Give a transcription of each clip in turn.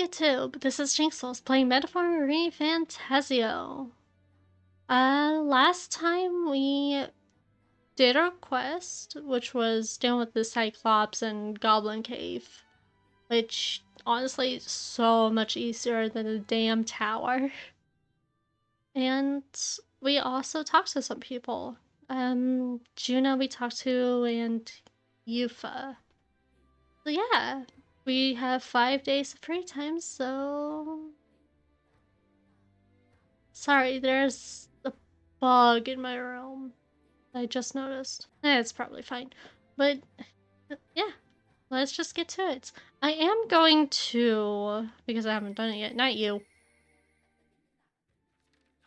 YouTube, this is Jinxels playing Metaphor Renfantazio. Last time we did our quest, which was dealing with the Cyclops and Goblin Cave, which honestly is so much easier than the damn tower. And we also talked to some people. Juna we talked to, and Yufa. So yeah, we have 5 days of free time, so... Sorry, there's a bug in my room. I just noticed. It's probably fine. But, yeah, let's just get to it. I am going to, because I haven't done it yet, not you.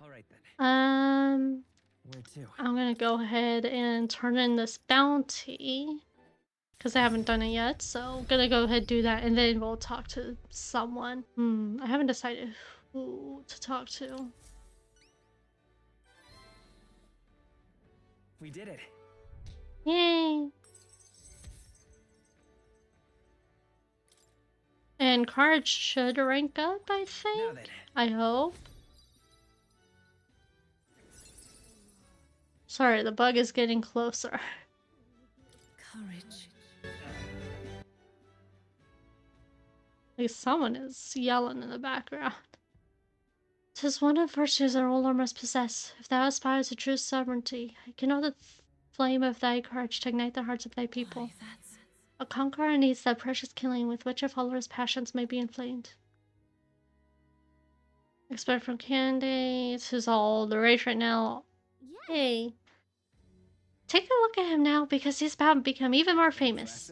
Alright then. Where to? I'm gonna go ahead and turn in this bounty. Because I haven't done it yet, so I'm gonna go ahead and do that, and then we'll talk to someone. I haven't decided who to talk to. We did it. Yay! And cards should rank up, I think. I hope. Sorry, the bug is getting closer. Courage. Like someone is yelling in the background. 'Tis one of virtues our ruler must possess. If thou aspire to true sovereignty, kindle the flame of thy courage to ignite the hearts of thy people. A conqueror needs that precious killing with which a follower's passions may be inflamed. Expect from candidates who's all the rage right now. Hey. Take a look at him now, because he's about to become even more famous.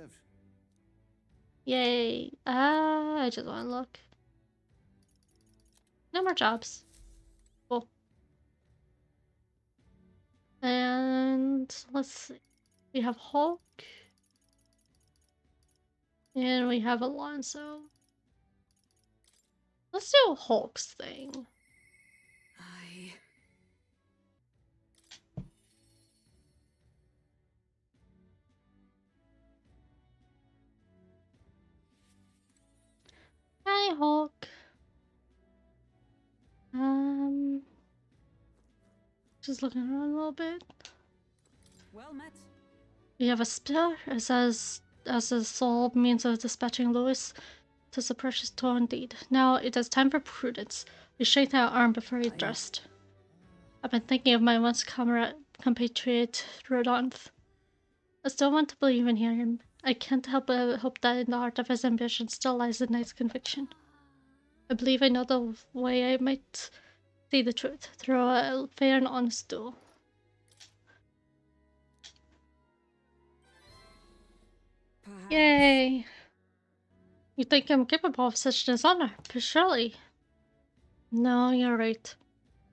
Yay. I just want to look. No more jobs. Cool. And let's see. We have Hulk. And we have Alonso. Let's do Hulk's thing. Hi, Hulk. Just looking around a little bit. Well met. We have a spear as a sole means of dispatching Lewis. 'Tis a precious tool indeed. Now it is time for prudence. We straighten our arm before we thrust. I've been thinking of my once compatriot Rodonth. I still want to believe in him. I can't help but hope that in the heart of his ambition still lies the knight's conviction. I believe I know the way I might see the truth through a fair and honest duel. Perhaps. Yay! You think I'm capable of such dishonor? But surely. No, you're right.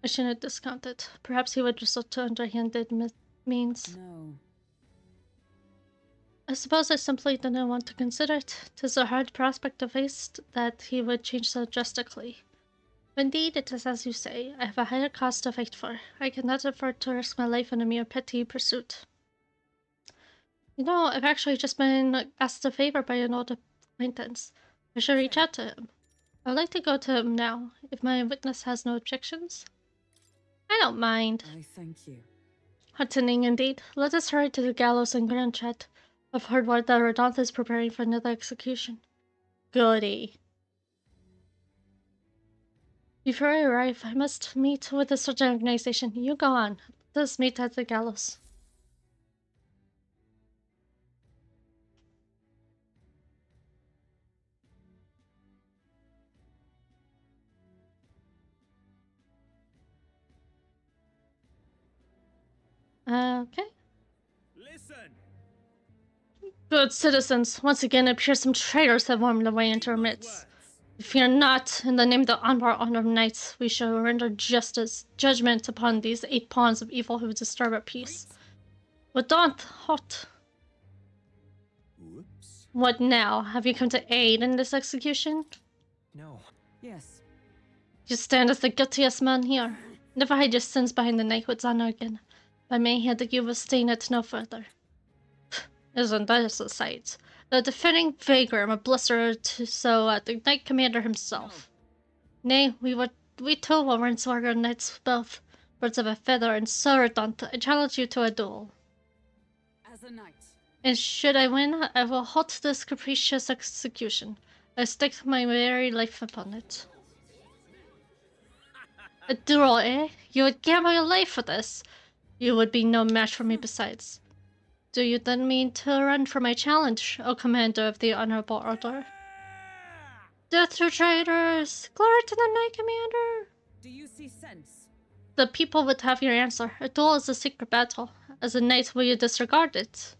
I shouldn't discount it. Perhaps he would resort to underhanded means. No. I suppose I simply didn't want to consider it. 'Tis a hard prospect to face that he would change so drastically. But indeed, it is as you say. I have a higher cause to fight for. I cannot afford to risk my life in a mere petty pursuit. You know, I've actually just been asked a favor by an old acquaintance. I should reach out to him. I'd like to go to him now, if my witness has no objections. I don't mind. I thank you. Heartening indeed. Let us hurry to the gallows and grand chat. I've heard word that Rodonth is preparing for another execution. Goody. Before I arrive, I must meet with the certain organization. You go on. Let us meet at the gallows. Okay. Listen. Good citizens, once again it appears some traitors have wormed their way into our midst. Fear not, in the name of the honored knights, we shall render judgment upon these 8 pawns of evil who disturb our peace. Rodonth, hot. Whoops. What now? Have you come to aid in this execution? No. Yes. You stand as the guiltiest man here. Never hide your sins behind the knighthood's honor again. By may hand you will stain it no further. Isn't that a sight? The defending vagrant, a blister to the Knight Commander himself. Nay, we too will Renswarger knights both birds of a feather, and so Redant, I challenge you to a duel. As a knight. And should I win, I will halt this capricious execution. I stake my very life upon it. A duel, eh? You would gamble your life for this. You would be no match for me besides. Do you then mean to run for my challenge, O Commander of the Honorable Order? Death to traitors! Glory to the Knight Commander! Do you see sense? The people would have your answer. A duel is a secret battle. As a knight, will you disregard it?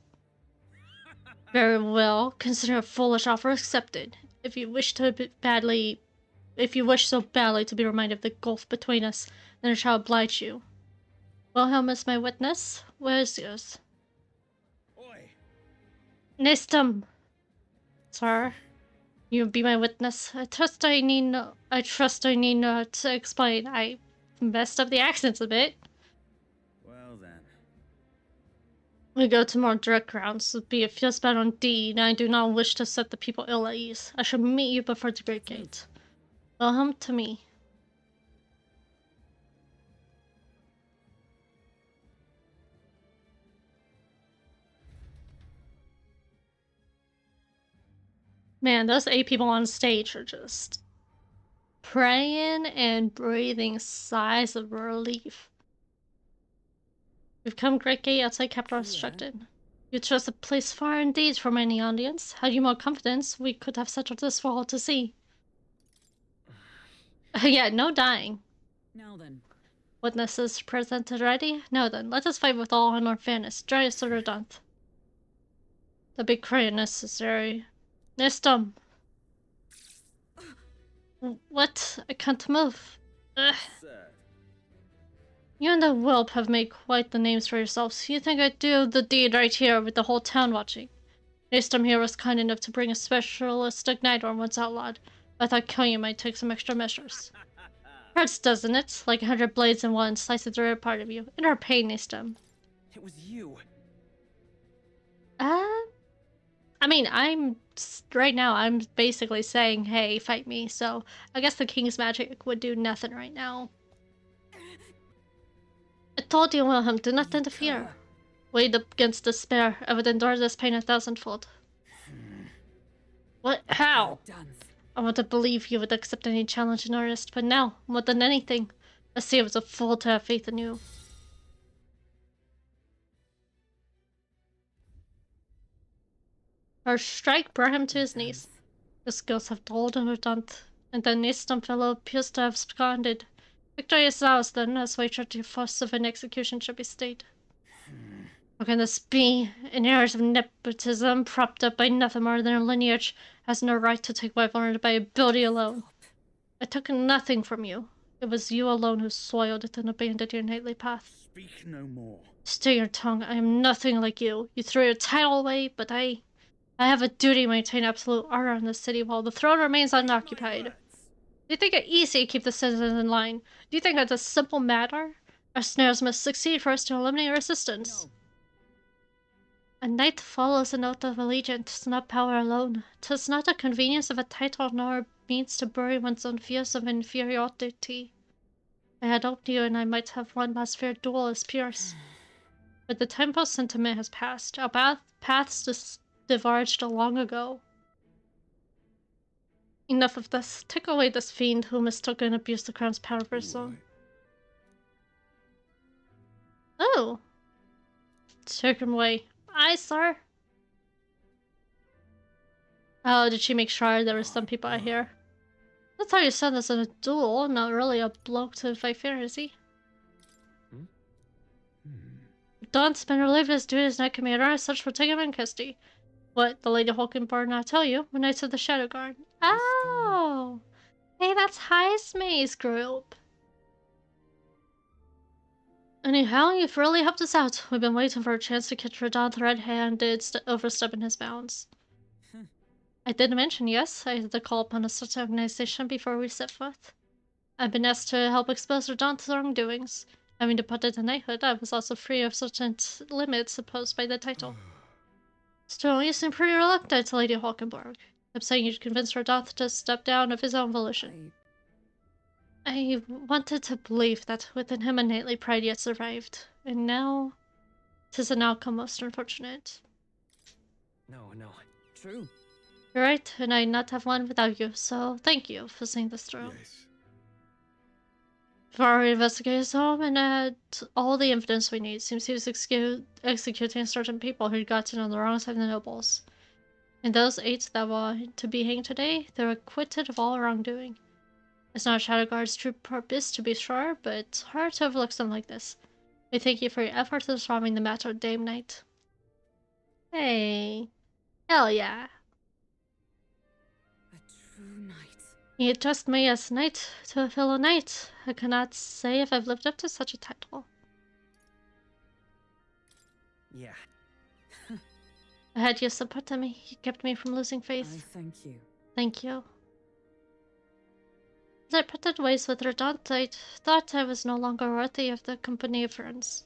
Very well. Consider a foolish offer accepted. If you wish so badly to be reminded of the gulf between us, then I shall oblige you. Wilhelm is my witness. Where is yours? Oi. Nestum, sir. You be my witness. I trust I need not to explain. I messed up the accents a bit. Well then. We go to more direct grounds. It be a fierce battle indeed, and I do not wish to set the people ill at ease. I shall meet you before the great gate. Welcome to me. Man, those 8 people on stage are just praying and breathing sighs of relief. We've come great gate outside capital restricted. You chose a place far indeed from any audience. Had you more confidence, we could have settled this for all to see. Yeah, no dying. Now then. Witnesses presented ready? Now then, let us fight with all honor and fairness. Dry as Redant. The big cry necessary. Nestum! What? I can't move. Ugh. You and the whelp have made quite the names for yourselves. You think I'd do the deed right here with the whole town watching? Nestum here was kind enough to bring a specialist igniter once outlawed. I thought killing you might take some extra measures. Hurts, doesn't it? Like 100 blades in one, slicing through a part of you. In our pain, Nestum. It was you. I mean, right now, I'm basically saying, hey, fight me, so I guess the king's magic would do nothing right now. I told you, Wilhelm, do not interfere. Weighed up against despair, I would endure this pain 1,000-fold. What? How? I want to believe you would accept any challenge in earnest, but now, more than anything, I see it was a fool to have faith in you. Our strike brought him to his knees. The skills have told and redundant, and the Nestum fellow appears to have absconded. Victory is ours then, as wager to force of an execution should be stayed. How can this be? An heirs of nepotism, propped up by nothing more than a lineage, has no right to take wife earned by ability alone. I took nothing from you. It was you alone who soiled it and abandoned your knightly path. Speak no more. Stay your tongue. I am nothing like you. You threw your title away, but I have a duty to maintain absolute order in the city while the throne remains unoccupied. Do you think it easy to keep the citizens in line? Do you think it's a simple matter? Our snares must succeed for us to eliminate resistance. No. A knight follows an oath of allegiance, not power alone. 'Tis not the convenience of a title, nor means to bury one's own fears of inferiority. I had hoped you and I might have one last fair duel as peers. But the time of sentiment has passed. Our paths diverged long ago. Enough of this. Take away this fiend who mistook and abused the crown's power for his own. Oh. Take him away. Aye, sir. Oh, did she make sure there were some people out here? That's how you said this in a duel, not really a bloke to fight fair, is he? Don's been relieved of his duty as Knight Commander as such for taking him in custody. What, the Lady Hulkenborg not tell you? When Knights of the Shadow Guard. Oh! Hey, that's Heismay's group. Anyhow, you've really helped us out. We've been waiting for a chance to catch Radon red-handed overstepping his bounds. I did mention, yes, I had to call upon a certain organization before we set forth. I've been asked to help expose Radon's wrongdoings. Having departed to knighthood, I was also free of certain limits imposed by the title. Still, you seem pretty reluctant, Lady Hulkenberg. I'm saying you'd convince Radhath to step down of his own volition. I wanted to believe that within him innately pride yet survived, and now 'tis an outcome most unfortunate. No. True. You're right, and I'd not have one without you, so thank you for seeing this through. Yes. Before we investigate his home and all the evidence we need, seems he was executing certain people who'd gotten on the wrong side of the nobles. And those 8 that were to be hanged today, they're acquitted of all wrongdoing. It's not Shadowguard's true purpose, to be sure, but it's hard to overlook something like this. We thank you for your efforts in solving the matter of Dame Knight. Hey. Hell yeah. A true knight. You trust me as knight to a fellow knight. I cannot say if I've lived up to such a title. Yeah. I had your support to me. You kept me from losing I faith. thank you. Thank you. As I parted ways with Radant, I thought I was no longer worthy of the company of friends.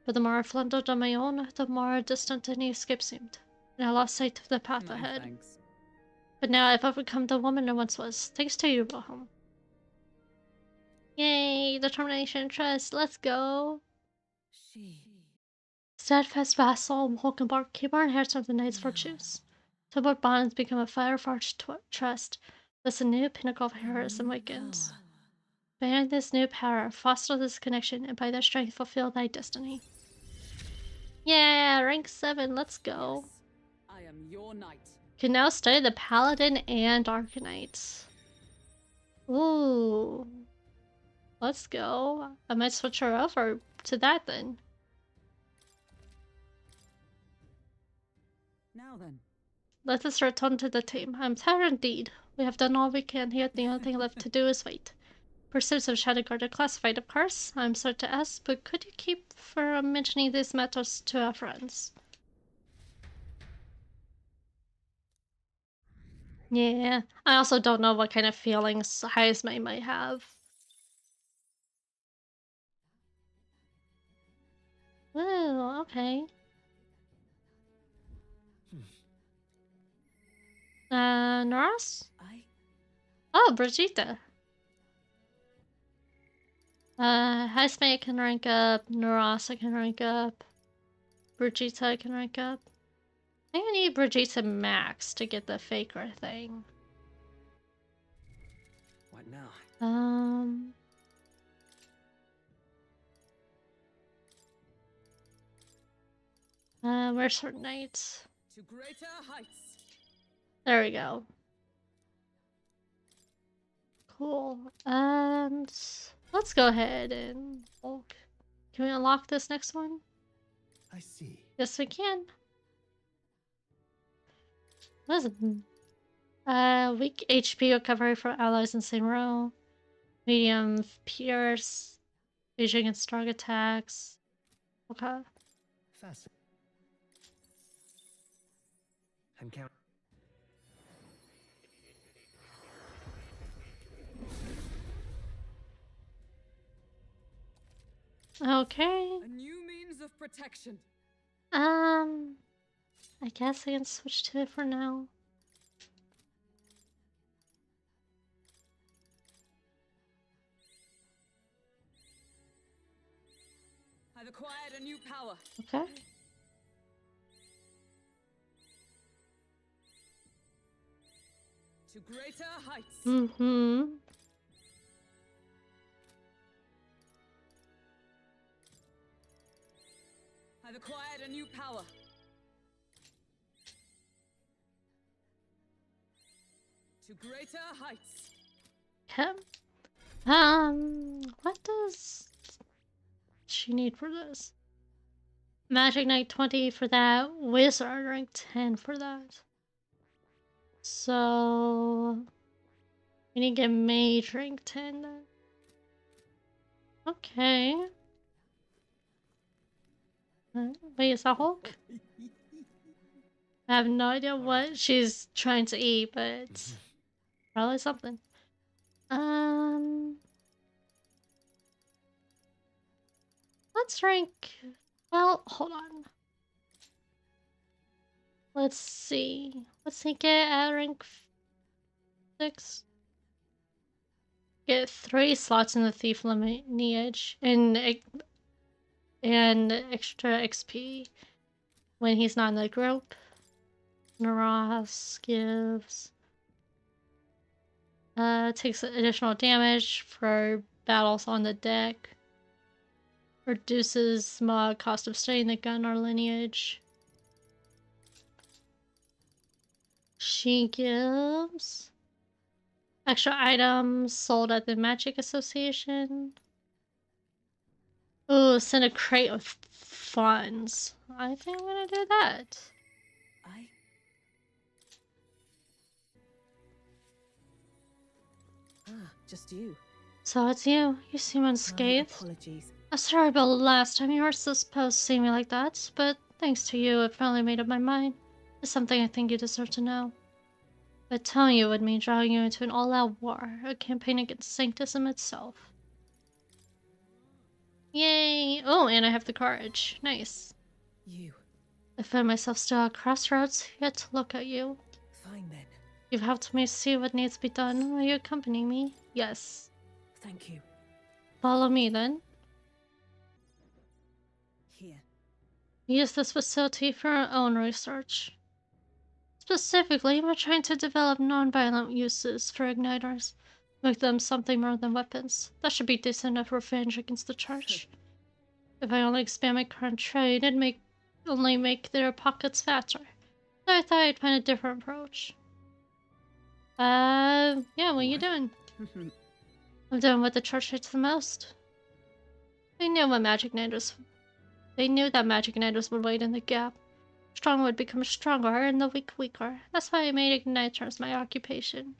But the more I floundered on my own, the more distant any escape seemed, and I lost sight of the path My ahead. thanks. But now I've overcome the woman I once was, thanks to you, Wilhelm. Yay! Determination and trust, let's go! She. Steadfast vassal Hulkenberg, keep our inheritance of the knight's virtues. Till both bonds become a fire-forged trust, thus a new pinnacle of heroism awakens. Power. Behind this new power, foster this connection, and by their strength fulfill thy destiny. Yeah, rank 7, let's go. Yes. I am your knight. Can now study the Paladin and Arcanite. Ooh. Let's go. I might switch her over to that then. Now then. Let us return to the team. I'm tired indeed. We have done all we can here. The only thing left to do is wait. Pursuits of Shadowguard are classified, of course. I'm sorry to ask, but could you keep from mentioning these matters to our friends? Yeah, I also don't know what kind of feelings Heismay might have. Oh, okay. Noras? Oh, Brigitte. Heismay can rank up, Noras can rank up, Brigitte can rank up. I think I need Brigitte max to get the faker thing. What now? Where's her knight? To greater heights. There we go. Cool. And let's go ahead and can we unlock this next one? I see. Yes, we can. What is it? Weak HP recovery for allies in same row. Medium pierce. Rage against strong attacks. Okay. Fast. I'm counting. Okay. A new means of protection. I guess I can switch to it for now. I've acquired a new power. Okay. To greater heights. Mm-hmm. I've acquired a new power. To greater heights. Okay. What does she need for this? Magic Knight 20 for that. Wizard rank 10 for that. So we need to get Mage rank 10 then. Okay. Wait, is that Hulk? I have no idea what she's trying to eat, but probably something. Let's rank. Well, hold on. Let's see. What's he get at rank 6? Get 3 slots in the thief lineage and extra XP when he's not in the group. Naras gives takes additional damage for battles on the deck. Reduces mod cost of staying the gun or lineage. She gives extra items sold at the Magic Association. Ooh, send a crate of funds. I think I'm gonna do that. I. Just you. So it's you. You seem My unscathed. apologies. I'm sorry about last time. You were so supposed to see me like that, but thanks to you, I finally made up my mind. It's something I think you deserve to know. But telling you would mean drawing you into an all-out war, a campaign against Sanctism itself. Yay! Oh, and I have the courage. Nice. You. I find myself still at crossroads, yet to look at you. Fine then. You've helped me see what needs to be done. Will you accompany me? Yes. Thank you. Follow me then. Here. Use this facility for our own research. Specifically, we're trying to develop non-violent uses for igniters. Make them something more than weapons. That should be decent enough revenge against the church. If I only expand my current trade, it'd only make their pockets fatter. So I thought I'd find a different approach. Yeah, what are you doing? I'm doing what the church hates the most. They knew that Magic Igniters would wait in the gap. Strong would become stronger and the weak weaker. That's why I made igniters my occupation.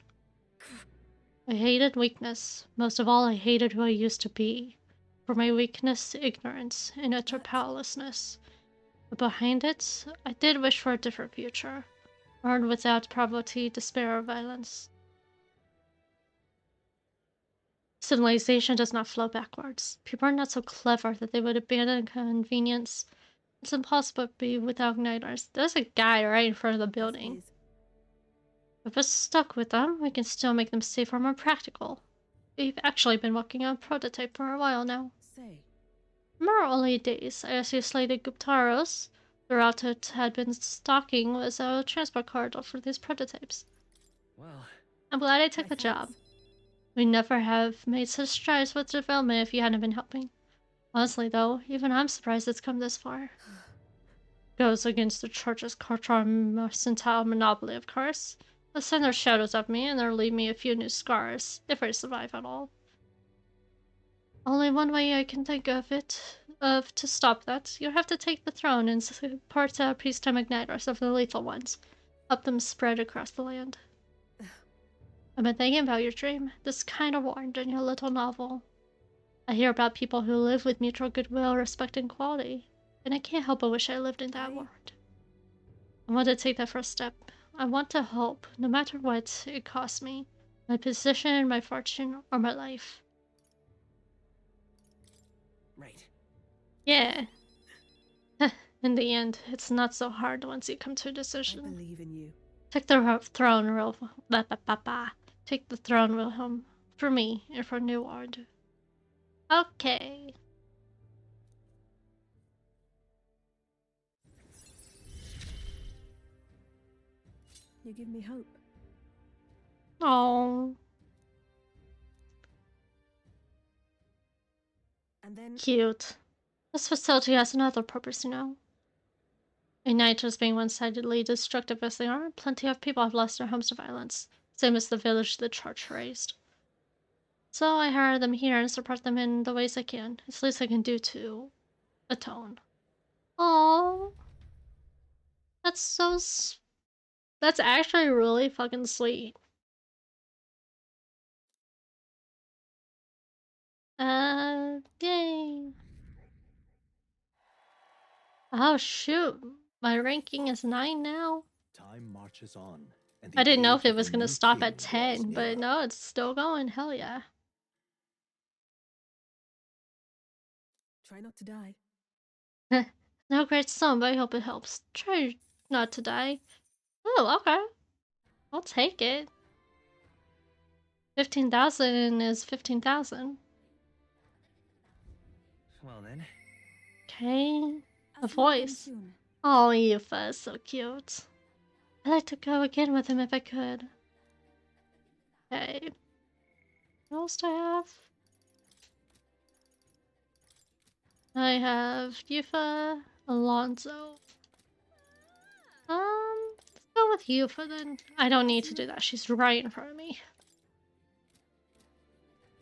I hated weakness. Most of all, I hated who I used to be. For my weakness, ignorance, and utter powerlessness. But behind it, I did wish for a different future. One without poverty, despair, or violence. Civilization does not flow backwards. People are not so clever that they would abandon convenience. It's impossible to be without igniters. There's a guy right in front of the building. If we're stuck with them, we can still make them safer and more practical. We've actually been working on a prototype for a while now. Say. In our early days, I isolated Guptaros. The route it had been stalking was our transport corridor for these prototypes. Well, I'm glad I took the job. We never have made such strides with development if you hadn't been helping. Honestly, though, even I'm surprised it's come this far. Goes against the church's cultural mercantile monopoly, of course. They'll send their shadows at me and they'll leave me a few new scars, if I survive at all. Only one way I can think of to stop that. You'll have to take the throne and support peacetime igniters of the lethal ones. Help them spread across the land. I've been thinking about your dream. This kind of warned in your little novel. I hear about people who live with mutual goodwill, respect, and equality, and I can't help but wish I lived in that world. I want to take that first step. I want to help, no matter what it costs me. My position, my fortune, or my life. right. Yeah. In the end, it's not so hard once you come to a decision. I believe in you. Take the throne, Take the throne, Wilhelm. For me, and for New World. Okay. You give me hope. Oh, And then cute. This facility has another purpose, you know. Igniters being one-sidedly destructive as they are, plenty of people have lost their homes to violence, same as the village the church raised. So I hire them here and support them in the ways I can. It's the least I can do to atone. Oh, that's so. That's actually really fucking sweet. Yay. Oh shoot, my ranking is 9 now. Time marches on, and I the didn't know if age it of was the gonna new stop king at draws 10, but nearer. no, it's still going. Hell yeah. try not to die. No great song, but I hope it helps. Try not to die. Oh, okay. I'll take it. 15,000 is 15,000. Well then. Okay. A I'll see you again voice. soon. Oh, Yufa is so cute. I'd like to go again with him if I could. Okay. What else do I have? I have Yufa, Alonso. Let's go with Yufa then. I don't need to do that. She's right in front of me.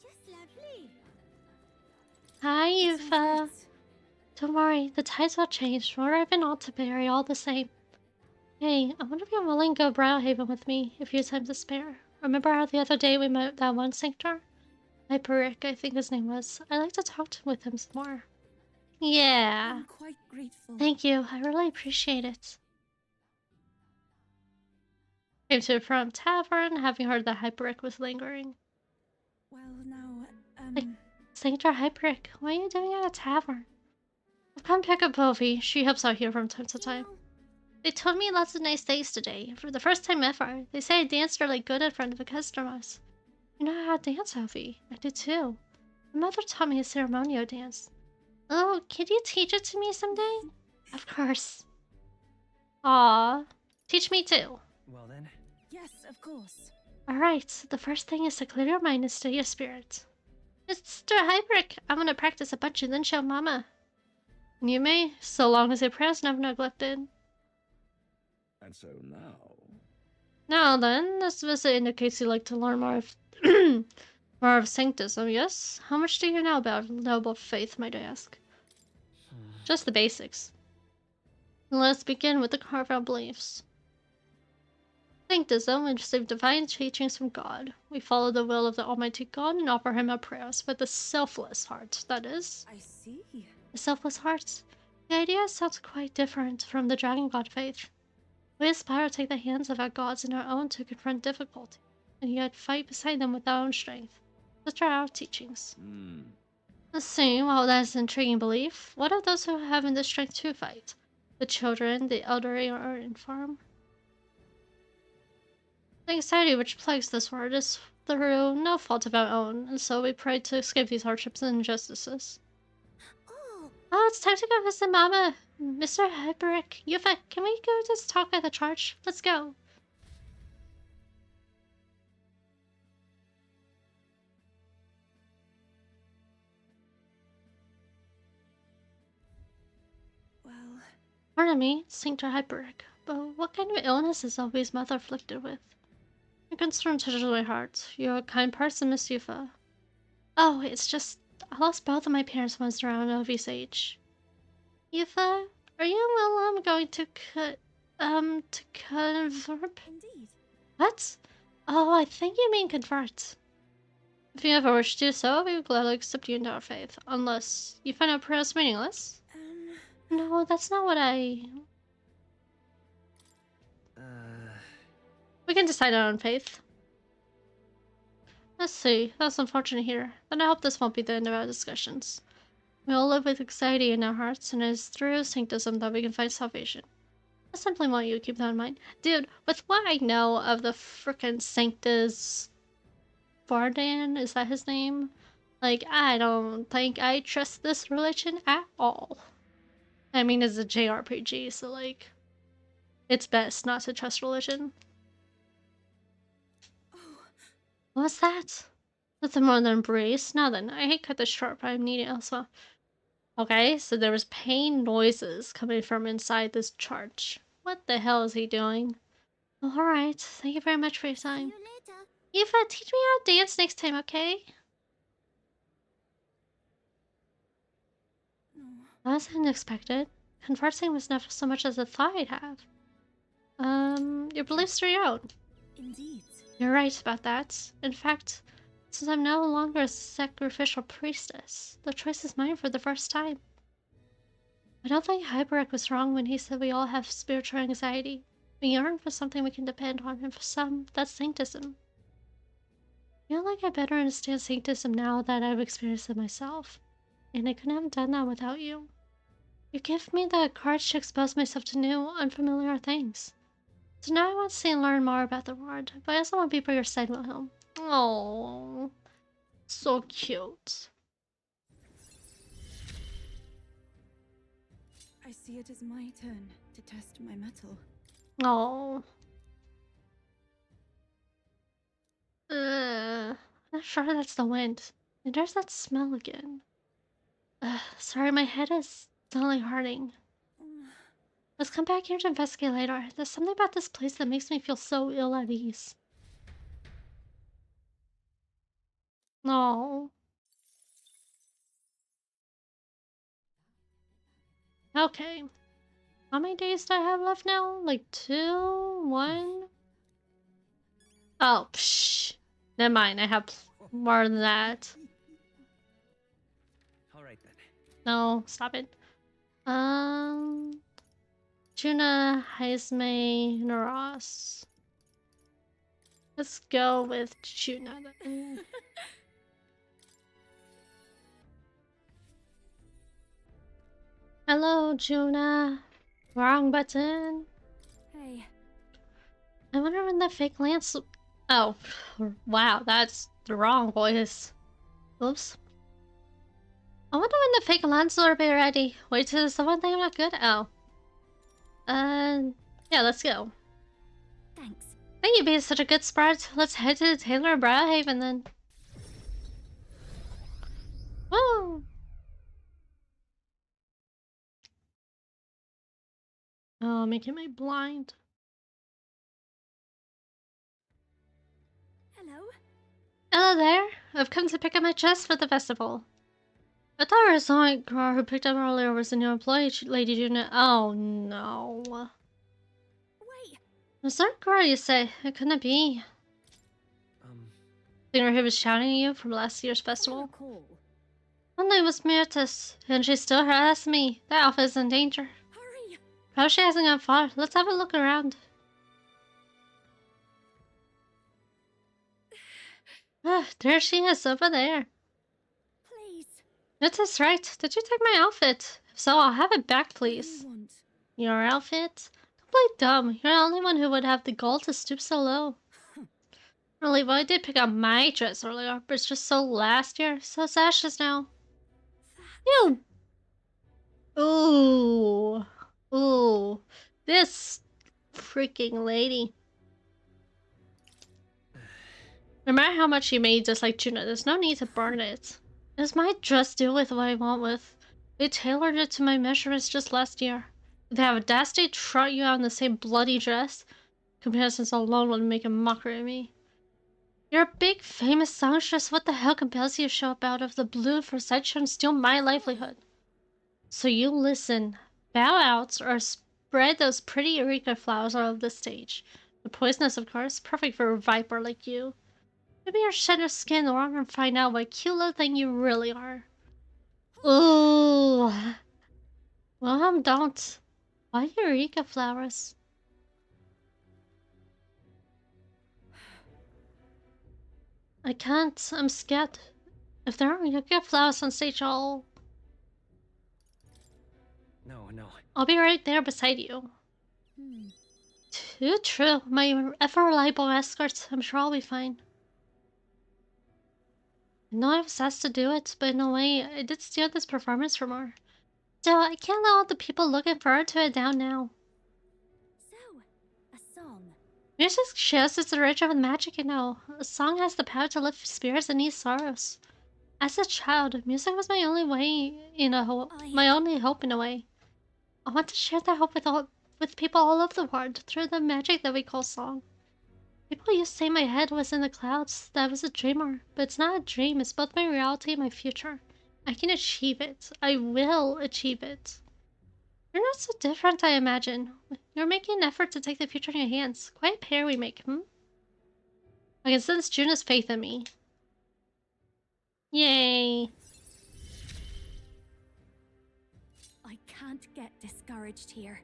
Just lovely. Hi, It's all Yufa. fate. Don't worry, the tides will change. We're even all to bury all the same. Hey, I wonder if you're willing to go Browhaven with me if you have time to spare. Remember how the other day we met that one Sanctor? Hyperic, I think his name was. I'd like to talk with him some more. Yeah. I'm quite grateful. Thank you. I really appreciate it. Came to the front tavern, having heard that Hyperic was lingering. Well, now, Like, Sanctor Hyperic, what are you doing at a tavern? I've come pick up Bovi. She helps out here from time to time. They told me lots of nice things today. For the first time ever, they say I danced really good in front of the customers. You know how to dance, Sophie? I do too. My mother taught me a ceremonial dance. Oh, can you teach it to me someday? Of course. Aw. Teach me too. Well then. yes, of course. Alright, the first thing is to clear your mind and steady your spirit. Mr. Hybrick, I'm gonna practice a bunch and then show Mama. You may, so long as your prayers never neglected. And so now. Now then, this visit indicates you like to learn more of more of sanctism, yes? How much do you know about noble faith, might I ask? Just the basics. Let's begin with the carve-out beliefs. Sanctism, we receive divine teachings from God. We follow the will of the Almighty God and offer Him our prayers with a selfless heart, that is. I see. A selfless heart. The idea sounds quite different from the Dragon God faith. We aspire to take the hands of our gods in our own to confront difficulty, and yet fight beside them with our own strength. Such are our teachings. Let's see, while that is an intriguing belief, what of those who haven't the strength to fight? The children, the elderly, or infirm? The anxiety which plagues this world is through no fault of our own, and so we pray to escape these hardships and injustices. Oh, it's time to go visit Mama! Mr. Hyperic, Yufa, can we go just talk at the church? Let's go. Well, Pardon me, Sanctor Hyperic, but what kind of illness is Ovi's mother afflicted with? Your concern touches my heart. You're a kind person, Miss Yufa. Oh, it's just I lost both of my parents when I was around Ovi's age. Yufa, are you and Willem going to convert? indeed. What? Oh, I think you mean convert. If you ever wish to do so, we would gladly accept you into our faith, unless you find our prayers meaningless. No, that's not what I... We can decide our own faith. Let's see, that's unfortunate here, but I hope this won't be the end of our discussions. We all live with anxiety in our hearts, and it is through sanctism that we can find salvation. I simply want you to keep that in mind. Dude, with what I know of the frickin' Sanctus Vardan, is that his name? Like, I don't think I trust this religion at all. I mean, it's a JRPG, so like, it's best not to trust religion. What was that? Nothing more than embrace. Now then, I hate cut this short, but I'm needing elsewhere. Okay, so there was pain noises coming from inside this church. What the hell is he doing? Alright, thank you very much for your time. Eva, teach me how to dance next time, okay? No. That was unexpected. Conversing was never so much as I thought I'd have. Your beliefs are your own. Indeed. You're right about that. In fact, since I'm no longer a sacrificial priestess, the choice is mine for the first time. I don't think Hyperek was wrong when he said we all have spiritual anxiety. We yearn for something we can depend on, and for some, that's sanctism. I feel like I better understand sanctism now that I've experienced it myself, and I couldn't have done that without you. You give me the courage to expose myself to new, unfamiliar things. So now I want to see and learn more about the world, but I also want to be by your side, Wilhelm. Oh, so cute. I see it as my turn to test my mettle. Oh. I'm not sure that's the wind. And there's that smell again. Sorry, my head is suddenly hurting. Let's come back here to investigate later. There's something about this place that makes me feel so ill at ease. No. Okay. How many days do I have left now? Like 2? 1? Oh, psh. Never mind. I have more than that. All right then. No, stop it. Juna, Heisme, Naros. Let's go with Juna then. Hello, Juna. Wrong button. Hey, I wonder when the fake Lance. Oh, wow, that's the wrong voice. Oops. I wonder when the fake Lance will be ready. Wait till someone think I'm not good? Oh. Yeah, let's go. thanks. Thank you being such a good sport. Let's head to Taylor Browhaven then. Woo! Oh, making me blind. Hello? Hello there. I've come to pick up my chest for the festival. I thought our sonic girl who picked up earlier was a new employee, Lady Juna. Oh no. Wait! Was that girl you say? It couldn't be. Singer who was shouting at you from last year's festival? Call. Her name was Myrtus, and she still harassed me. That outfit is in danger. Hurry! Perhaps she hasn't gone far. Let's have a look around. Ah, there she is, over there. Please. Myrtus, right. Did you take my outfit? If so, I'll have it back, please. What do you want? Your outfit? Don't play dumb. You're the only one who would have the gall to stoop so low. Really, well, I did pick up my dress earlier, but it's just so last year. So it's ashes now. Ew! Ooh. Ooh. This freaking lady. No matter how much you may dislike tuna, there's no need to burn it. Does my dress deal with what I want with? They tailored it to my measurements just last year. They have audacity to trot you out in the same bloody dress. Comparisons alone would make a mockery of me. You're a big, famous songstress. What the hell compels you to show up out of the blue for sideshow and steal my livelihood? So you listen, bow out, or spread those pretty Eureka flowers all over the stage. The poisonous, of course, perfect for a viper like you. Maybe your shed of skin will run and find out what a cute little thing you really are. Ooh. Well, don't. Why Eureka flowers? I can't. I'm scared. If there are Eureka flowers on stage, No. I'll be right there beside you. Too true. My ever reliable escort. I'm sure I'll be fine. I know I was asked to do it, but in a way, I did steal this performance from her. Still, I can't let all the people looking forward to it down now. So, a song. Music shows it's rich with magic, you know. A song has the power to lift spirits and ease sorrows. As a child, music was my only way my only hope in a way. I want to share that hope with people all over the world through the magic that we call song. People used to say my head was in the clouds, that I was a dreamer, but it's not a dream, it's both my reality and my future. I can achieve it. I will achieve it. You're not so different, I imagine. You're making an effort to take the future in your hands. Quite a pair we make, I can sense Juna's faith in me. Yay. I can't get discouraged here.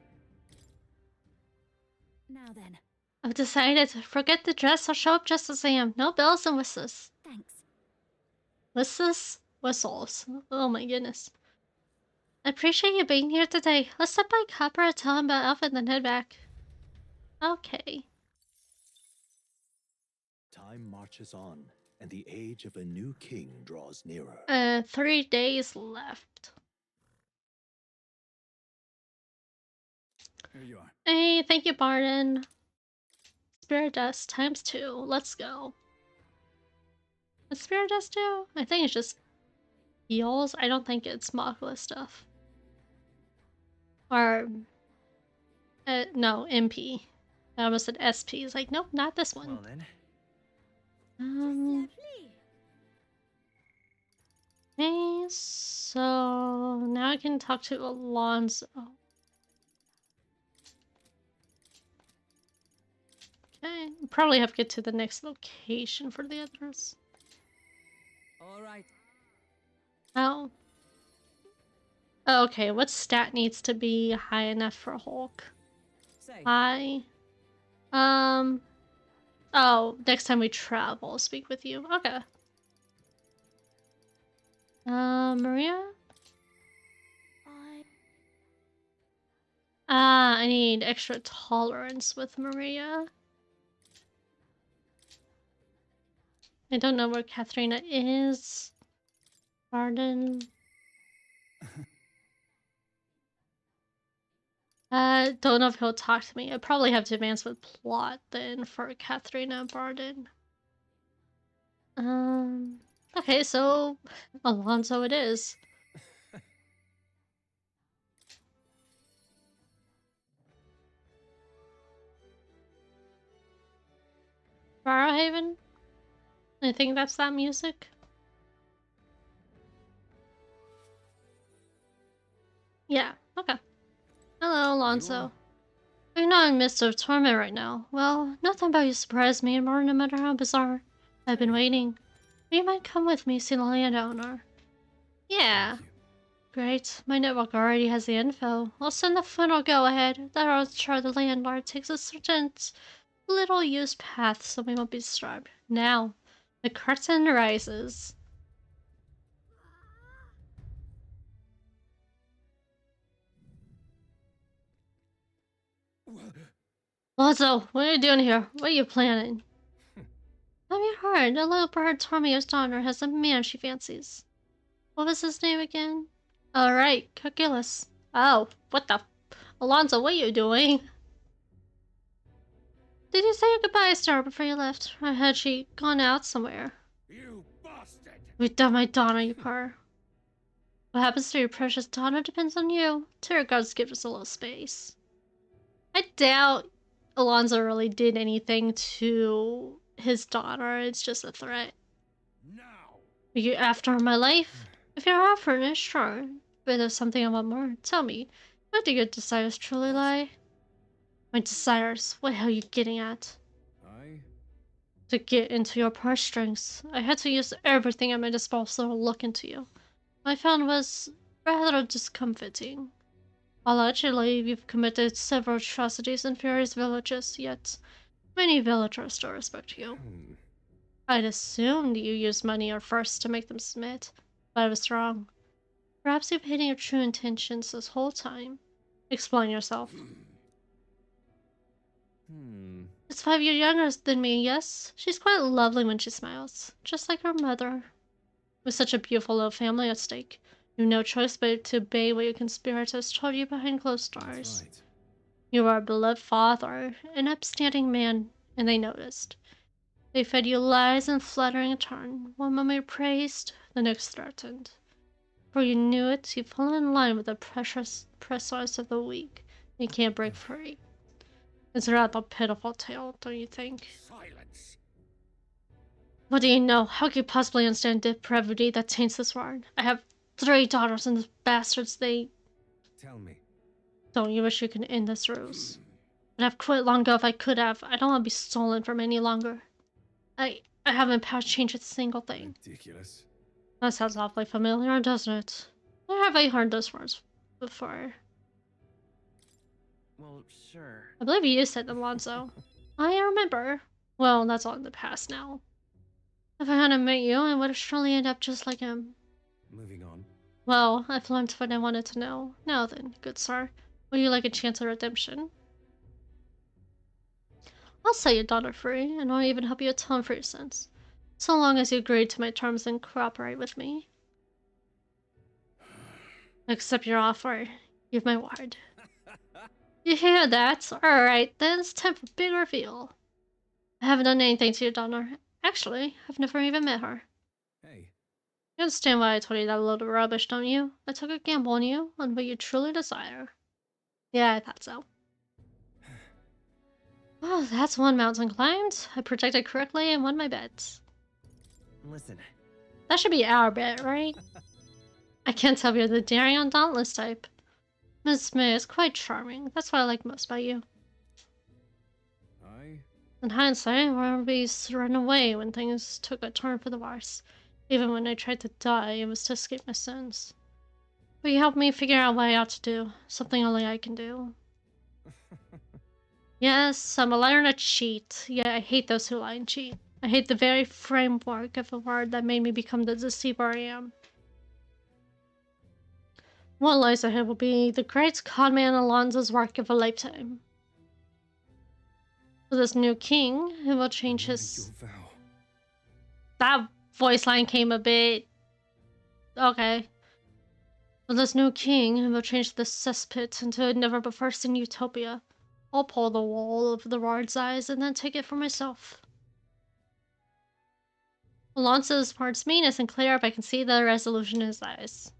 Now then. I've decided. Forget the dress, I'll show up just as I am. No bells and whistles. Thanks. Whistles? Whistles. Oh my goodness. I appreciate you being here today. Let's stop by Copper, tell him about Alpha, and then head back. Okay. Time marches on, and the age of a new king draws nearer. 3 days left. Here you are. Hey, thank you, Barden. Spirit Dust ×2. Let's go. What's Spirit Dust do? I think it's just heals. I don't think it's Makula stuff. Or, no, MP. I almost said SP. It's like, nope, not this one. Well then. Okay, so now I can talk to Alonso. Okay, probably have to get to the next location for the others. All right. Oh. Oh, okay, what stat needs to be high enough for Hulk? Say. High. Oh, next time we travel, I'll speak with you. Okay. Maria? I need extra tolerance with Maria. I don't know where Katharina is. Garden. Don't know if he'll talk to me. I probably have to advance with plot then for Katharina and Barden. Okay, so Alonso it is. Barrowhaven? I think that's that music. Yeah, okay. Hello, Alonso. You're not in midst of torment right now. Well, nothing about you surprised me anymore, no matter how bizarre. I've been waiting. You might come with me, see the landowner. Yeah. Great. My network already has the info. I'll send the final go-ahead. That'll ensure the landlord takes a certain little used path so we won't be disturbed. Now, the curtain rises. Lonzo, what are you doing here? What are you planning? Have you heard? The little bird Tormio's daughter has a man she fancies. What was his name again? Alright, Cocculus. Oh, what the Alonzo, what are you doing? Did you say your goodbyes to her before you left? Or had she gone out somewhere? You bastard! We dumped my daughter, you cur. What happens to your precious daughter depends on you. Terror gods give us a little space. I doubt Alonzo really did anything to his daughter. It's just a threat. Now! Are you after my life? If you're offering it, sure. But there's something I want more. Tell me, where do your desires truly lie? My desires? What the hell are you getting at? To get into your purse strings, I had to use everything at my disposal to look into you. What I found was rather discomforting. Allegedly, you've committed several atrocities in various villages, yet many villagers still respect you. I'd assumed you used money or force to make them submit, but I was wrong. Perhaps you've hidden your true intentions this whole time. Explain yourself. She's 5 years younger than me, yes? She's quite lovely when she smiles, just like her mother. With such a beautiful little family at stake, you've no choice but to obey what your conspirators told you behind closed doors. Right. You are a beloved father, an upstanding man, and they noticed. They fed you lies and flattering in turn. One moment you praised, the next threatened. Before you knew it, you fell in line with the precious oppressors of the weak. You can't break free. It's a rather pitiful tale, don't you think? Silence! What do you know? How can you possibly understand depravity that taints this world? I have 3 daughters and the bastards, they... Tell me. Don't you wish you could end this ruse? I'd have quit long ago if I could have. I don't want to be stolen from any longer. I haven't power to change a single thing. Ridiculous. That sounds awfully familiar, doesn't it? Where have I heard those words before? Well, sure. I believe you said them, Alonso. I remember. Well, that's all in the past now. If I hadn't met you, I would have surely ended up just like him. Moving on. Well, I've learned what I wanted to know. Now then, good sir, would you like a chance at redemption? I'll set your daughter free, and I'll even help you atone for your sins. So long as you agree to my terms and cooperate with me. Accept your offer. You've my word. You hear that? Alright, then it's time for a big reveal. I haven't done anything to your daughter. Actually, I've never even met her. Hey, You understand why I told you that load of rubbish, don't you? I took a gamble on you, on what you truly desire. Yeah, I thought so. Oh, that's one mountain climbed. I projected correctly and won my bet. Listen, That should be our bet, right? I can't tell if you're the daring and dauntless type. Miss May is quite charming. That's what I like most about you. I. In hindsight, Warby's run away when things took a turn for the worse. Even when I tried to die, it was to escape my sins. But you helped me figure out what I ought to do. Something only I can do. Yes, I'm a liar and a cheat. Yeah, I hate those who lie and cheat. I hate the very framework of a word that made me become the deceiver I am. What lies ahead will be the great conman Alonso's work of a lifetime. For this new king, he will change his... Your vow. That voice line came a bit... Okay. For this new king, he will change the cesspit into a never-before seen utopia. I'll pull the wool over the ward's eyes and then take it for myself. Alonso's parts meanness and clear up, I can see the resolution in his eyes.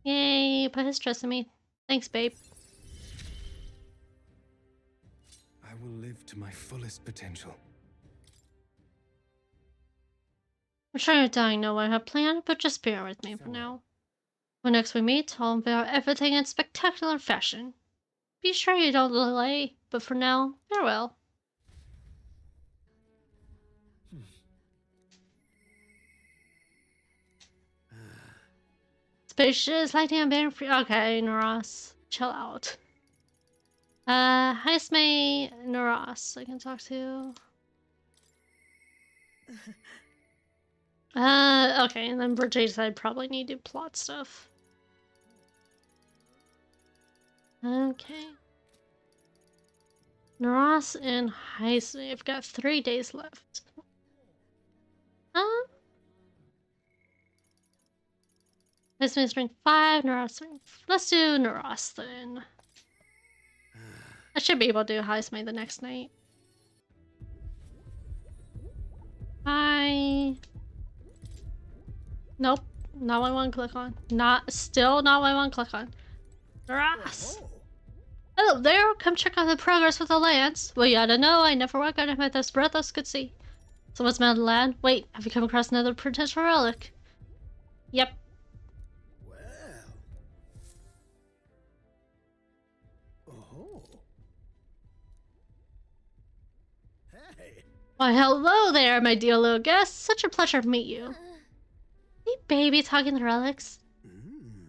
Yay, put his trust in me. Thanks, babe. I will live to my fullest potential. I'm sure you're dying to know what I have planned, but just bear with me for now. When next we meet, I'll unveil everything in spectacular fashion. Be sure you don't delay, but for now, farewell. Spacious, lighting and bearing free. Okay, Naras, chill out. Heismay Naras, I can talk to. Okay, and then Brigitte I'd probably need to plot stuff. Okay. Naras and Heismay, I've got 3 days left. Heismay's rank 5, Naras rank... Let's do Naras then. I should be able to do Heismay the next night. Nope, not what I want to click on. Still not what I want to click on. Naras! Hello there, come check out the progress with the lands. Well, you ought to know, I never work on it with this breathless could see. So what's my land? Wait, have you come across another potential relic? Yep. Well. Oh. Hey. Why, hello there, my dear little guest. Such a pleasure to meet you. Hey, baby, talking to relics.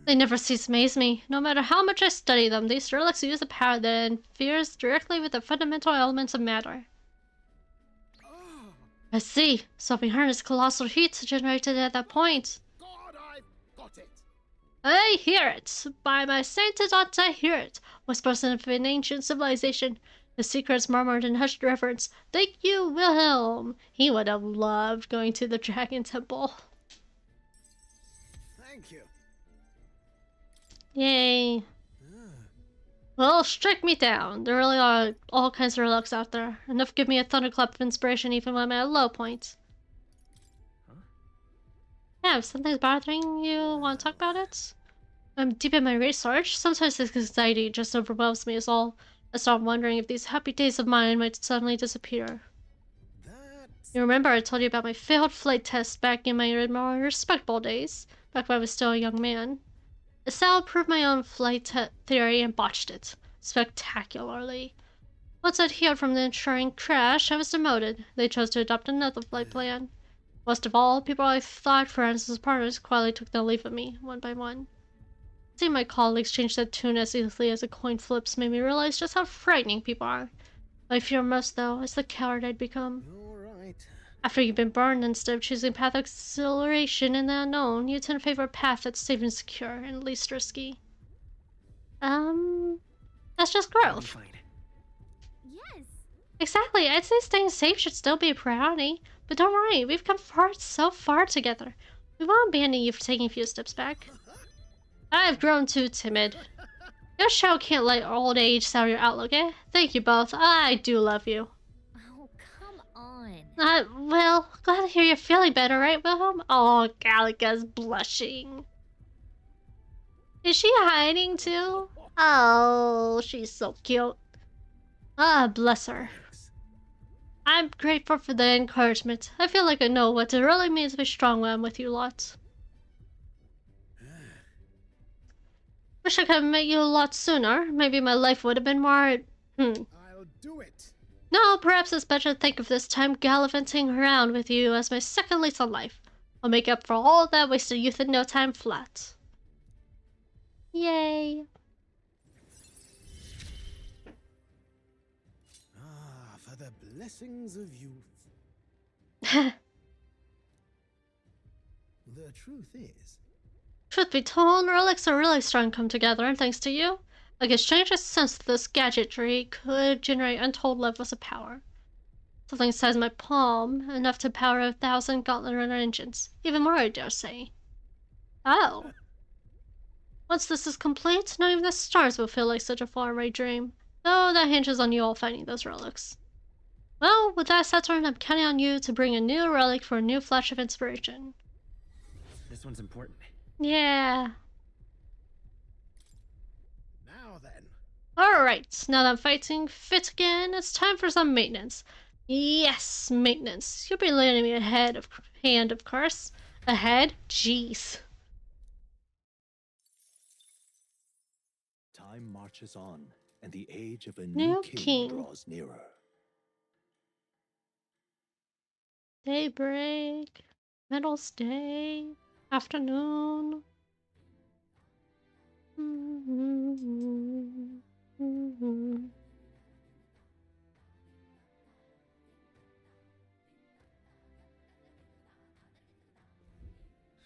They never cease to amaze me. No matter how much I study them, these relics use a power that interferes directly with the fundamental elements of matter. I see. So we harness colossal heat generated at that point. God, I've got it. I hear it. By my sainted aunt, I hear it. Whispers of an ancient civilization. The secrets murmured in hushed reverence. Thank you, Wilhelm. He would have loved going to the Dragon Temple. Thank you. Yay. Well, strike me down. There really are all kinds of relics out there. Enough to give me a thunderclap of inspiration even when I'm at a low point. Yeah, if something's bothering you, want to talk about it? I'm deep in my research. Sometimes this anxiety just overwhelms me is all. I start wondering if these happy days of mine might suddenly disappear. You remember I told you about my failed flight test back in my more respectable days, back when I was still a young man. Estelle proved my own flight theory and botched it. Spectacularly. Once I'd healed from the ensuing crash, I was demoted. They chose to adopt another flight plan. Most of all, people I thought friends as partners quietly took their leave of me, one by one. Seeing my colleagues change their tune as easily as a coin flips made me realize just how frightening people are. What I fear most, though, is the coward I'd become. All right. After you've been burned, instead of choosing path of acceleration in the unknown, you tend to favor a path that's safe and secure and least risky. That's just I'll be growth. fine. Yes. Exactly, I'd say staying safe should still be a priority. But don't worry, we've come so far together. We won't abandon you for taking a few steps back. I've grown too timid. Your show can't let old age sour your outlook, eh? Thank you both. I do love you. Oh, come on. Well, glad to hear you're feeling better, right, Wilhelm? Oh, Gallica's blushing. Is she hiding too? Oh, she's so cute. Ah, bless her. Thanks. I'm grateful for the encouragement. I feel like I know what it really means to be strong when I'm with you lot. Wish I could have met you a lot sooner. Maybe my life would have been more... I'll do it. No, perhaps it's better to think of this time gallivanting around with you as my second lease on life. I'll make up for all that wasted youth in no time flat. Yay. Ah, for the blessings of youth. The truth is, Truth be told, relics are really starting to come together, and thanks to you, I get strangest sense that this gadgetry could generate untold levels of power. Something the size of my palm, enough to power 1,000 Gauntlet Runner engines. Even more, I dare say. Oh. Once this is complete, not even the stars will feel like such a faraway dream. Though that hinges on you all finding those relics. Well, with that settled, I'm counting on you to bring a new relic for a new flash of inspiration. This one's important. Yeah. now then. Alright, now that I'm fighting fit again, it's time for some maintenance. Yes, maintenance. You'll be letting me ahead of hand, of course. Ahead? Jeez. Time marches on, and the age of a New new king. king draws nearer. Daybreak. Middle's day. Afternoon.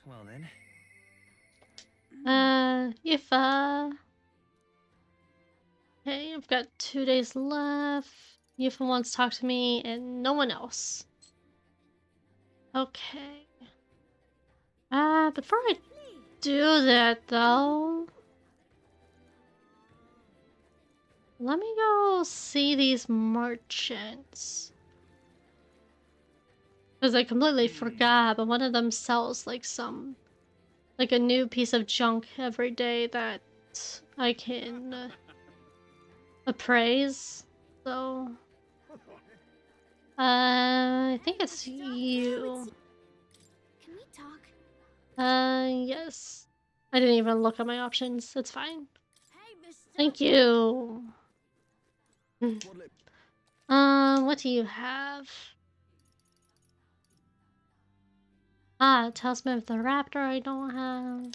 Well then. Okay, I've got 2 days left. Yufa wants to talk to me and no one else. Okay. Before I do that though, let me go see these merchants. Because I completely forgot, but one of them sells like a new piece of junk every day that I can appraise. So, I think it's you. Can we talk? Yes. I didn't even look at my options. It's fine. Hey, mister. Thank you. Twaddle it. What do you have? Ah, Talisman of the Raptor I don't have.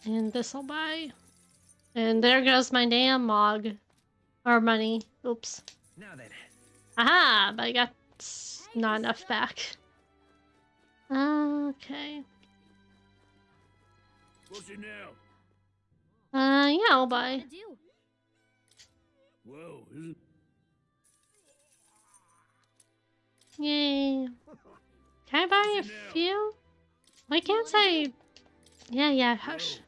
And this'll buy. And there goes my damn mog. Or money. Oops. Now then. Aha! But I got not enough back. Okay. What's it now? Yeah, I'll buy. What do you wanna do? Whoa, isn't... Yay. Can I buy a few? Why can't I? Yeah, hush.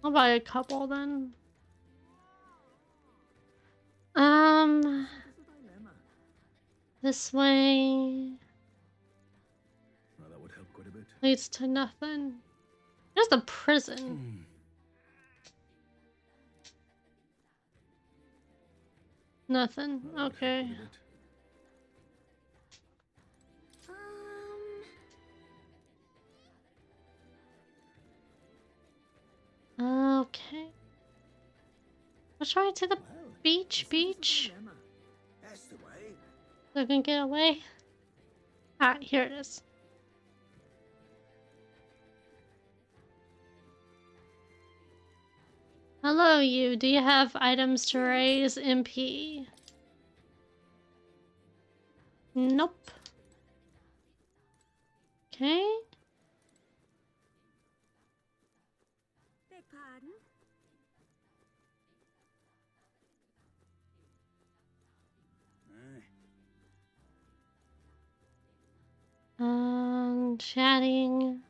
I'll buy a couple then. This way Well, that would help quite a bit. leads to nothing. There's the prison. Nothing. Well, that would help Okay. quite a bit. Okay. Let's try to the Well, beach. that's the way. So I can get away. Ah, here it is. Hello, you. Do you have items to raise MP? Nope. Okay. Beg pardon? Chatting.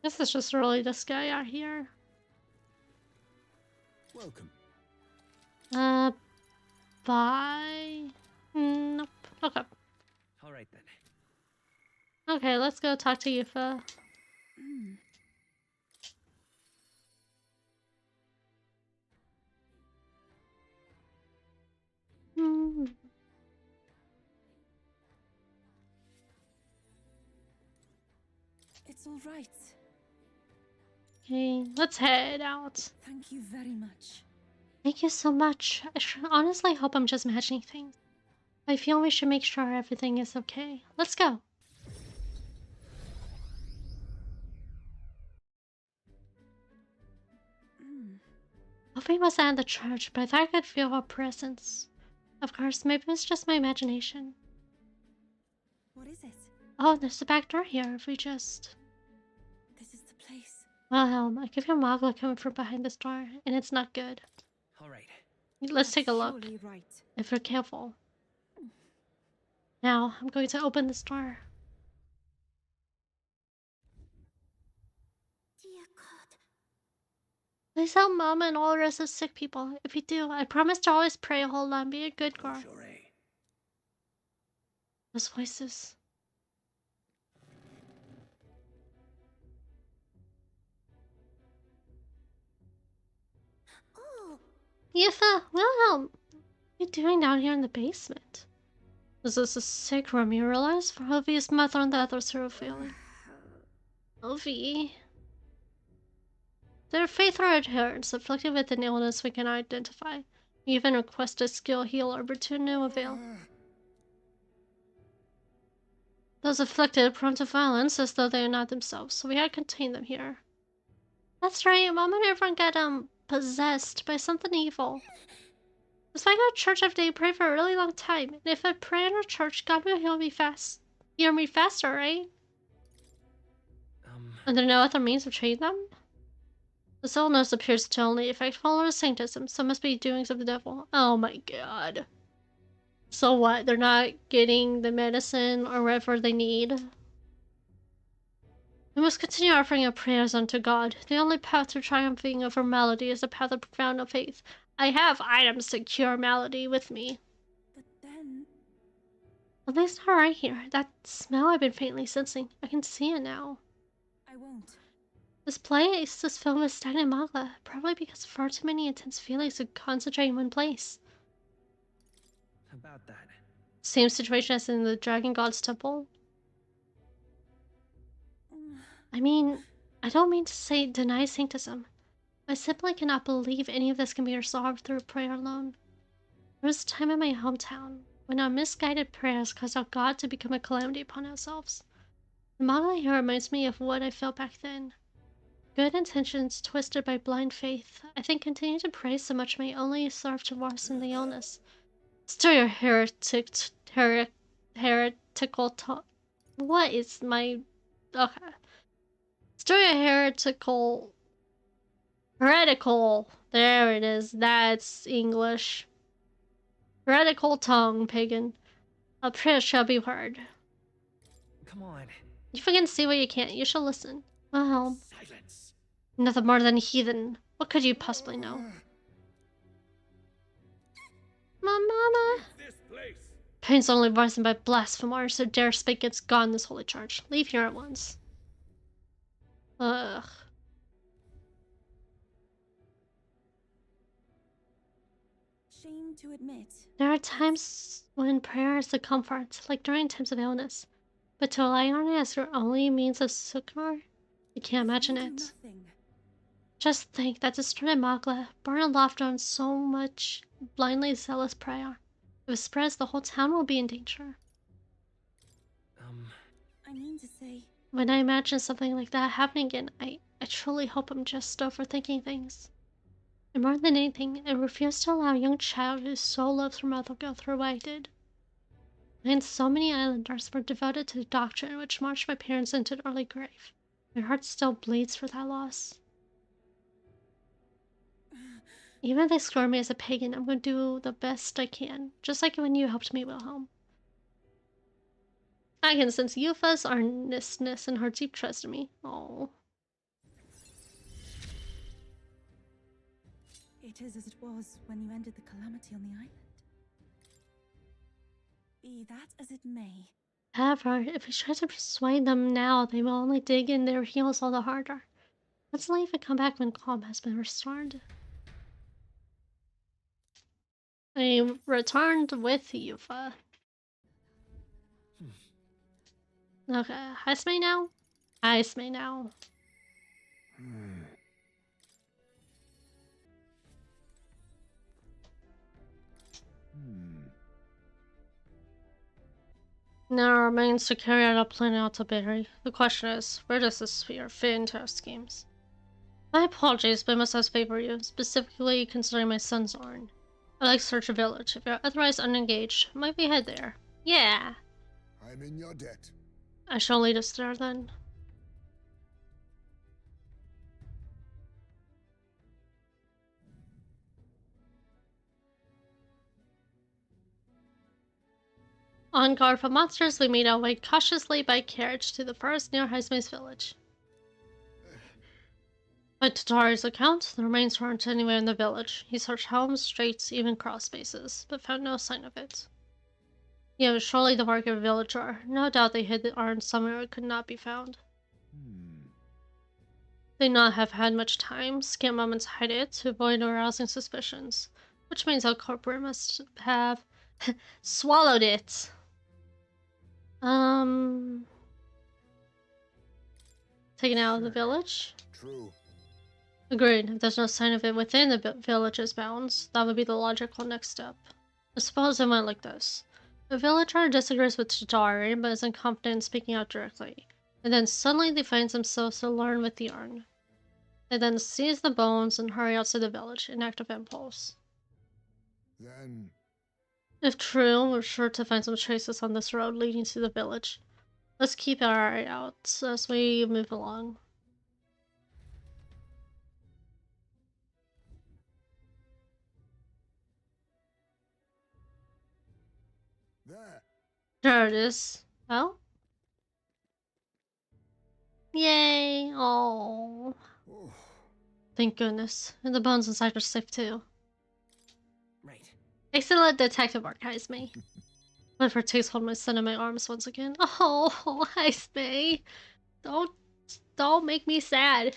This is just really this guy out here. Welcome. Bye. Nope. Okay. All right then. Okay, let's go talk to Yufa. Hmm. It's all right. Okay, let's head out. Thank you very much. Thank you so much. I honestly hope I'm just imagining things. I feel we should make sure everything is okay. Let's go. Sophie was at the church, but I thought I could feel her presence. Of course, maybe it was just my imagination. What is it? Oh, there's a back door here if we just... This is the place. Well, I can feel Magla coming from behind this door, and it's not good. All right. Let's take a That's look, surely right. if we're careful. Now, I'm going to open this door. Dear God. Please help Mama and all the rest of sick people. If you do, I promise to always pray a whole lot and be a good girl. Those voices. Oh, Yifa, Wilhelm! What are you doing down here in the basement? Is this a sick room you realize? For Ovi's mother and the others who are failing. Ovi. Their faith or adherents afflicted with an illness we can identify. We even request a skilled healer, but to no avail. Those afflicted prone to violence as though they are not themselves, so we had to contain them here. That's right, Mom and everyone got possessed by something evil. That's why I go to church every day, pray for a really long time. And if I pray in our church, God will heal me fast. Heal me faster, right? And there are no other means of treating them? This illness appears to only affect followers of Sanctism, so it must be doings of the devil. Oh my god. So what? They're not getting the medicine or whatever they need? We must continue offering our prayers unto God. The only path to triumphing over malady is the path of profound faith. I have items to cure malady with me. but then... Something's not right here. That smell I've been faintly sensing. I can see it now. I won't. This place is filled with stagnant magma, probably because far too many intense feelings would concentrate in one place. About that. Same situation as in the Dragon God's temple. I mean, I don't mean to say deny sanctism. I simply cannot believe any of this can be resolved through prayer alone. There was a time in my hometown when our misguided prayers caused our God to become a calamity upon ourselves. The model here reminds me of what I felt back then. Good intentions twisted by blind faith. I think continuing to pray so much may only serve to worsen the illness. Still your heretical talk. What is my... Okay. Still your heretical. There it is. That's English. Heretical tongue, pagan. A prayer shall be heard. Come on. You can see what you can't. You shall listen. Well, Silence. nothing more than heathen. What could you possibly know? My mama. This place. Pain's only rising by blasphemers who dare speak against God in this holy church. Leave here at once. Ugh. Shame to admit. There are times when prayer is a comfort, like during times of illness. But to rely on it as your only means of succor? I can't imagine We do it. nothing. Just think that distorted Magla, born aloft on so much blindly zealous prayer. If it spreads, the whole town will be in danger. I mean to say... When I imagine something like that happening again, I truly hope I'm just overthinking things. And more than anything, I refuse to allow a young child who so loves her mother go through what I did. And so many islanders were devoted to the doctrine which marched my parents into the early grave. My heart still bleeds for that loss. Even if they score me as a pagan, I'm going to do the best I can, just like when you helped me, Wilhelm. I can sense Yufa's earnestness and her deep trust in me. Oh. It is as it was when you ended the calamity on the island. Be that as it may. However, if we try to persuade them now, they will only dig in their heels all the harder. Let's leave and come back when calm has been restored. I returned with Yufa. Okay, Heist me now? Heist me now. Now it remains to carry out our plan out to Berry. The question is, where does this sphere fit into our schemes? My apologies, but I must ask favor you, specifically considering my son's Arn. I'd like to search a village. If you're otherwise unengaged, might we head there? Yeah! I'm in your debt. I shall lead us there then. On guard for monsters, we made our way cautiously by carriage to the forest near Heismay's village. By Tatari's account, the remains weren't anywhere in the village. He searched homes, streets, even crawl spaces, but found no sign of it. Yeah, it was surely the work of a villager. No doubt they hid the urn somewhere it could not be found. They not have had much time, scant moments to hide it, to avoid arousing suspicions. Which means our corporate must have swallowed it. Taken out of the village? True. Agreed. If there's no sign of it within the village's bounds, that would be the logical next step. I suppose it went like this. A villager disagrees with Chidari, but isn't confident in speaking out directly. And then suddenly they find themselves alone with the urn. They then seize the bones and hurry outside the village, an act of impulse. Then If true, we're sure to find some traces on this road leading to the village. Let's keep our eye out as we move along. there. There it is. Oh? Yay! Oh. Oh, Thank goodness. And the bones inside are safe too. Right. Excellent detective work, Heisme. Clifford takes hold of my son in my arms once again. Oh, Heisme. Don't make me sad.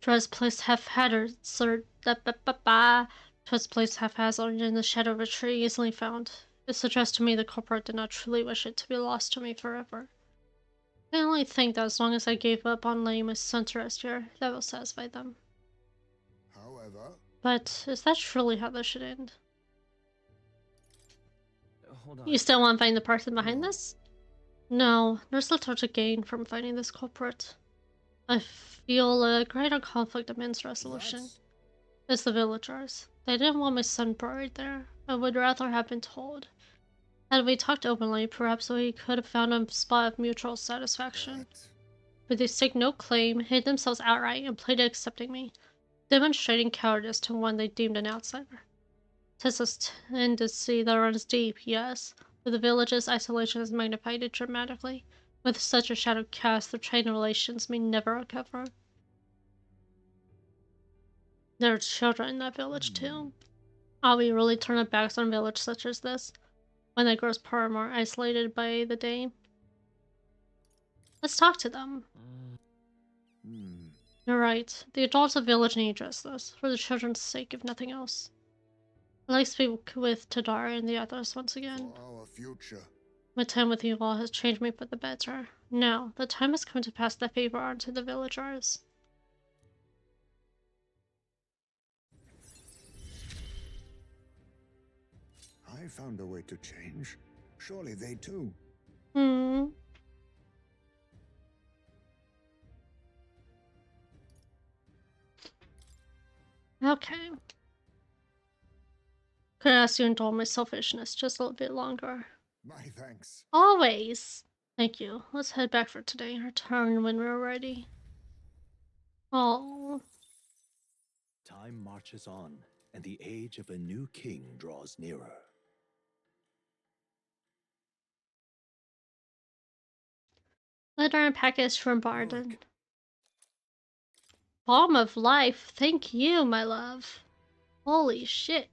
Twas placed haphazard, sir. Twas placed haphazard in the shadow of a tree easily found. It suggests to me the culprit did not truly wish it to be lost to me forever. I only think that as long as I gave up on letting my son to rest here, that will satisfy them. however, But is that truly how this should end? Hold on. You still want to find the person behind this? No, there's little to gain from finding this culprit. I feel a greater conflict demands resolution. that's It's the villagers. They didn't want my son buried there. I would rather have been told. Had we talked openly, perhaps we could have found a spot of mutual satisfaction. that. But they staked no claim, hid themselves outright, and played at accepting me, demonstrating cowardice to one they deemed an outsider. Tessa's tendency that runs deep, yes, but the village's isolation has magnified it dramatically. With such a shadow cast, the trade relations may never recover. There are children in that village too. Are we really turn our backs on a village such as this, when it grows more and more isolated by the day? Let's talk to them. You're right. The adults of the village need justice, for the children's sake, if nothing else. I'd like to speak with Tadara and the others once again. For our future. My time with you all has changed me for the better. Now, the time has come to pass the favor on to the villagers. I found a way to change. Surely they too. Hmm. Okay. Could ask you indulge my selfishness just a little bit longer. My thanks. Always. Thank you. Let's head back for today. Return when we're ready. Oh. Time marches on, and the age of a new king draws nearer. Letter and package from Barden. Look. Balm of life. Thank you, my love. Holy shit.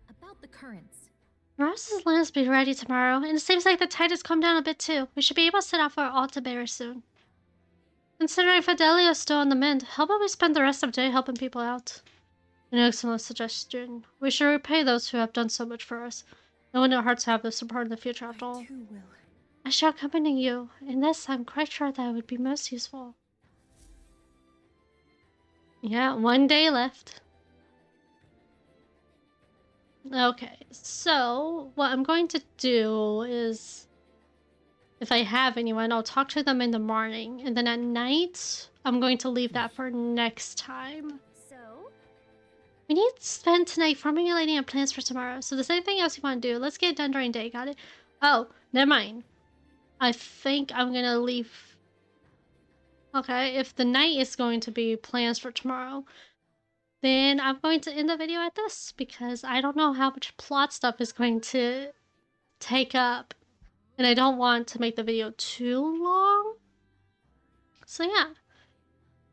About the currents. Rose's lands be ready tomorrow, and it seems like the tide has come down a bit too. We should be able to set off for Altair soon. Considering Fidelio's still on the mend, how about we spend the rest of the day helping people out? An excellent suggestion. We should repay those who have done so much for us. No one at hearts have the support in the future after all. I too will. I shall accompany you. In this, I'm quite sure that would be most useful. Yeah, 1 day left. Okay, so what I'm going to do is, if I have anyone, I'll talk to them in the morning, and then at night, I'm going to leave that for next time. So? We need to spend tonight formulating our plans for tomorrow. So the same thing else you want to do, let's get it done during day, got it? Oh, never mind. I think I'm gonna leave. Okay, if the night is going to be plans for tomorrow, then I'm going to end the video at this because I don't know how much plot stuff is going to take up. And I don't want to make the video too long. So yeah.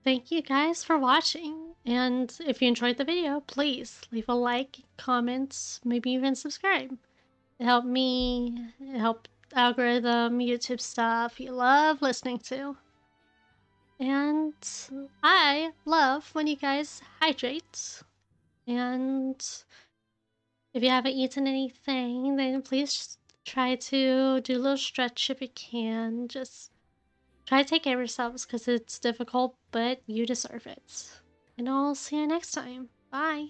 Thank you guys for watching. And if you enjoyed the video, please leave a like, comment, maybe even subscribe. It helped me, it helped algorithm, YouTube stuff you love listening to. And I love when you guys hydrate. And if you haven't eaten anything, then please try to do a little stretch if you can. Just try to take care of yourselves because it's difficult, but you deserve it. And I'll see you next time. Bye.